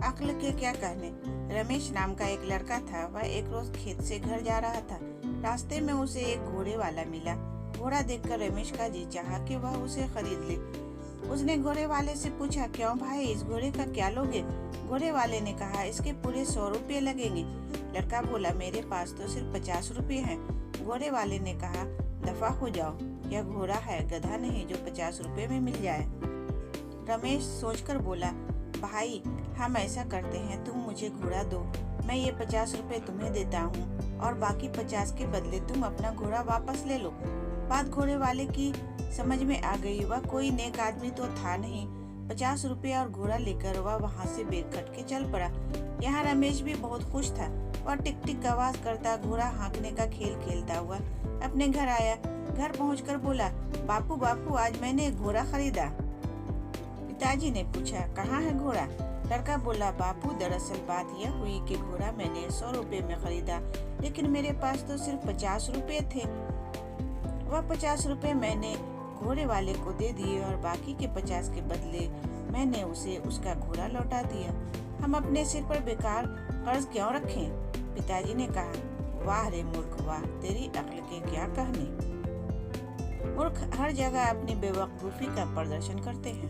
अक्ल के क्या कहने। रमेश नाम का एक लड़का था। वह एक रोज खेत से घर जा रहा था। रास्ते में उसे एक घोड़े वाला मिला। घोड़ा देखकर रमेश का जी चाहा कि वह उसे खरीद ले। उसने घोड़े वाले से पूछा, क्यों भाई, इस घोड़े का क्या लोगे? घोड़े वाले ने कहा, इसके पूरे 100 रुपये लगेंगे। लड़का बोला, मेरे पास तो सिर्फ 50 रुपये हैं। घोड़े वाले ने कहा, दफा हो जाओ, यह घोड़ा है, गधा नहीं जो 50 रुपये में मिल जाए। रमेश सोचकर बोला, भाई हम ऐसा करते हैं, तुम मुझे घोड़ा दो, मैं ये 50 रुपये तुम्हें देता हूँ और बाकी 50 के बदले तुम अपना घोड़ा वापस ले लो। बात घोड़े वाले की समझ में आ गई। वह कोई नेक आदमी तो था नहीं। 50 रुपये और घोड़ा लेकर वह वहाँ से बेर कट के चल पड़ा। यहाँ रमेश भी बहुत खुश था। वह टिक टिक आवाज करता घोड़ा हाँकने का खेल खेलता हुआ अपने घर आया। घर पहुंचकर बोला, बापू बापू, आज मैंने एक घोड़ा खरीदा। पिताजी ने पूछा, कहाँ है घोड़ा? लड़का बोला, बापू दरअसल बात यह हुई कि घोड़ा मैंने 100 रुपये में खरीदा, लेकिन मेरे पास तो सिर्फ 50 रुपये थे। वह 50 रुपये मैंने घोड़े वाले को दे दिए और बाकी के 50 के बदले मैंने उसे उसका घोड़ा लौटा दिया। हम अपने सिर पर बेकार कर्ज क्यों रखें? पिताजी ने कहा, वाह रे मूर्ख वाह, तेरी अक्ल के क्या कहने। मूर्ख हर जगह अपनी बेवकूफी का प्रदर्शन करते हैं।